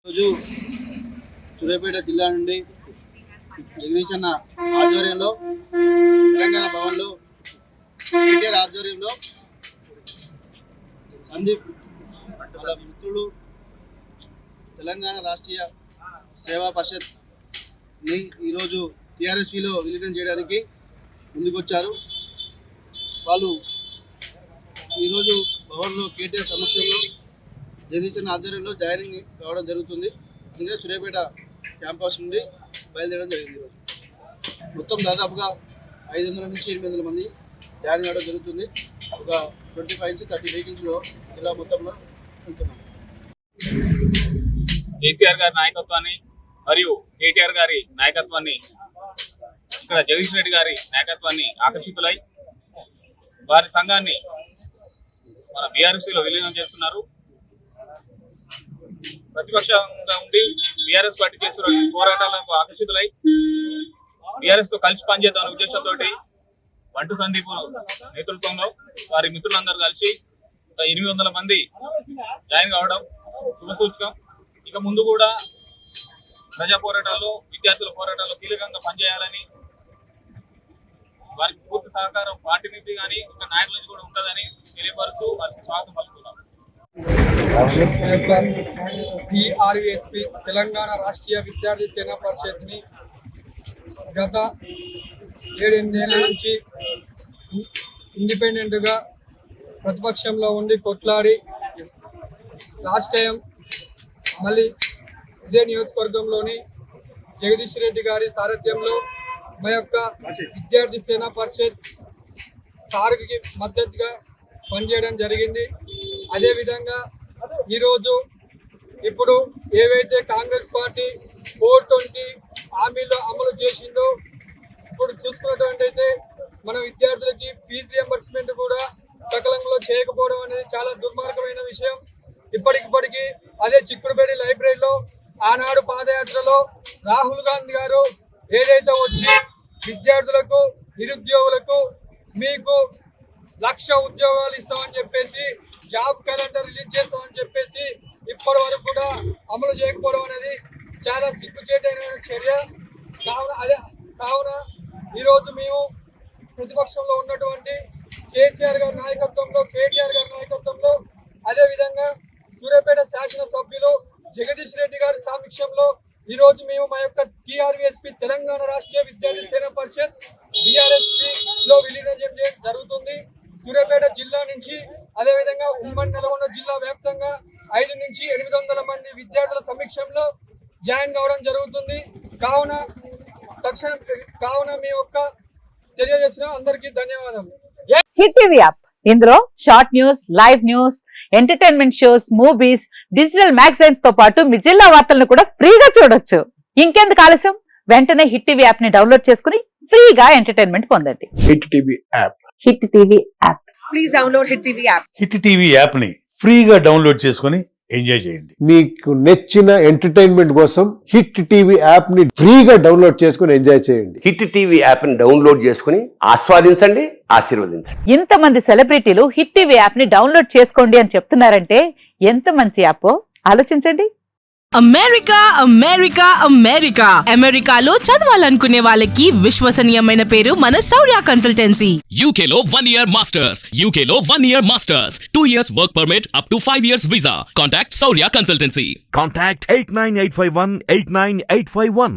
రోజు సూర్యాపేట జిల్లా నుండి జగదీష్ అన్న ఆధ్వర్యంలో తెలంగాణ భవన్లో కేటీఆర్ ఆధ్వర్యంలో సందీప్ వాళ్ళ మిత్రులు తెలంగాణ రాష్ట్రీయ సేవా పరిషత్ని ఈరోజు టీఆర్ఎస్లో విలీనం చేయడానికి ముందుకొచ్చారు. వాళ్ళు ఈరోజు భవన్లో కేటీఆర్ సమక్షంలో జగదీష్ అన్న ఆధ్వర్యంలో జాయినింగ్ కావడం జరుగుతుంది. అందుకే సూర్యాపేట క్యాంపస్ నుండి బయలుదేరడం జరిగింది. ఈరోజు మొత్తం దాదాపుగా 500 నుంచి 800 మంది జాయిన్ కావడం జరుగుతుంది. ఒక 25 నుంచి 30 వెహికల్స్లో జిల్లా మొత్తంలో వెళ్తున్నాం. కేసీఆర్ గారి నాయకత్వాన్ని మరియు కేటీఆర్ గారి నాయకత్వాన్ని, ఇక్కడ జగదీష్ రెడ్డి గారి నాయకత్వాన్ని ఆకర్షితులై వారి సంఘాన్ని మన బీఆర్ఎస్లో విలీనం చేస్తున్నారు. ప్రతిపక్షంగా ఉండి బీఆర్ఎస్ పార్టీ చేస్తున్న పోరాటాలకు ఆకర్షితులై బీఆర్ఎస్ తో కలిసి పనిచేద్దామనే ఉద్దేశంతో బంటు సందీప్ నేతృత్వంలో వారి మిత్రులందరూ కలిసి 800 మంది జాయిన్ కావడం శుభసూచకం. ఇక ముందు కూడా ప్రజా పోరాటాల్లో, విద్యార్థుల పోరాటాల్లో కీలకంగా పనిచేయాలని, వారికి పూర్తి సహకారం పార్టీ నుంచి కానీ ఇంకా నాయకుల నుంచి కూడా ఉంటుందని తెలియపరుస్తూ వారికి స్వాగతం పలుకుతున్నాం. టీఆర్ఎస్పీ తెలంగాణ రాష్ట్రీయ విద్యార్థి సేనా పరిషత్ని గత 7-8 ఏళ్ళ నుంచి ఇండిపెండెంట్గా ప్రతిపక్షంలో ఉండి కొట్లాడి లాస్ట్ టైం మళ్ళీ ఇదే నియోజకవర్గంలోని జగదీష్ రెడ్డి గారి సారథ్యంలో మా యొక్క విద్యార్థి సేనా పరిషత్ సార్కి మద్దతుగా పనిచేయడం జరిగింది. అదేవిధంగా ఈరోజు ఇప్పుడు ఏవైతే కాంగ్రెస్ పార్టీ 420 హామీలో అమలు చేసిందో, ఇప్పుడు చూసుకున్నటువంటి మన విద్యార్థులకి ఫీజు రియంబర్స్మెంట్ కూడా సకాలంలో చేయకపోవడం అనేది చాలా దుర్మార్గమైన విషయం. ఇప్పటికిప్పటికీ అదే చిక్కుడుపేట లైబ్రరీలో ఆనాడు పాదయాత్రలో రాహుల్ గాంధీ గారు ఏదైతే వచ్చి విద్యార్థులకు, నిరుద్యోగులకు మీకు 1,00,000 ఉద్యోగాలు ఇస్తామని చెప్పేసి, జాబ్ క్యాలెండర్ రిలీజ్ చేస్తామని చెప్పేసి ఇప్పటి వరకు కూడా అమలు చేయకపోవడం అనేది చాలా సిగ్గుచేటైన చర్య. కావున ఈరోజు మేము ప్రతిపక్షంలో ఉన్నటువంటి కేసీఆర్ గారి నాయకత్వంలో, కేటీఆర్ గారి నాయకత్వంలో, అదేవిధంగా సూర్యాపేట శాసనసభ్యులు జగదీష్ రెడ్డి గారి సమక్షంలో ఈరోజు మేము మా యొక్క టీఆర్ఎస్పీ తెలంగాణ రాష్ట్రీయ విద్యార్థి సేనా పరిషత్ బీఆర్ఎస్పీలో విలీనం చేయడం జరుగుతుంది. సూర్యాపేట జిల్లా నుంచి, అదేవిధంగా ఉమ్మడి నల్గొండ జిల్లా వ్యాప్తంగా 5 నుంచి 800 మంది విద్యార్థుల సమక్షంలో జాయిన్ కావడం జరుగుతుంది. కావున మీ యొక్క తెలియజేసిన అందరికీ ధన్యవాదాలు. హిట్ టీవీ యాప్, ఇందులో short news, live news, entertainment shows, movies, digital magazines తో పాటు మీ జిల్లా వార్తలను కూడా ఫ్రీగా చూడొచ్చు. ఇంకెందుకు ఆలస్యం, వెంటనే హిట్ టీవీ యాప్ ని డౌన్లోడ్ చేసుకుని ఫ్రీగా ఎంటర్టైన్మెంట్ పొందండి. Hit TV app, hit TV app, please download hit TV app. Hit TV app ని ఫ్రీగా డౌన్లోడ్ చేసుకుని ఎంజాయ్ చేయండి. మీకు నచ్చిన ఎంటర్టైన్మెంట్ కోసం హిట్ టీవీ యాప్ ని ఫ్రీగా డౌన్లోడ్ చేసుకుని ఎంజాయ్ చేయండి. హిట్ టీవీ యాప్ ని డౌన్లోడ్ చేసుకుని ఆస్వాదించండి, ఆశీర్వదించండి. ఇంతమంది సెలబ్రిటీలు హిట్ టీవీ యాప్ ని డౌన్లోడ్ చేసుకోండి అని చెప్తున్నారంటే ఎంత మంచి యాప్ ఆలోచించండి. అమెరికా అమెరికా అమెరికా అమెరికాలో చదవాలనుకునే వాళ్ళకి విశ్వసనీయమైన పేరు మన శౌర్య కన్సల్టెన్సీ. UK లో 1 year masters, UK లో 1 year masters, 2 years work permit up to 5 years visa. Contact Saurya Consultancy. Contact 89851 89851.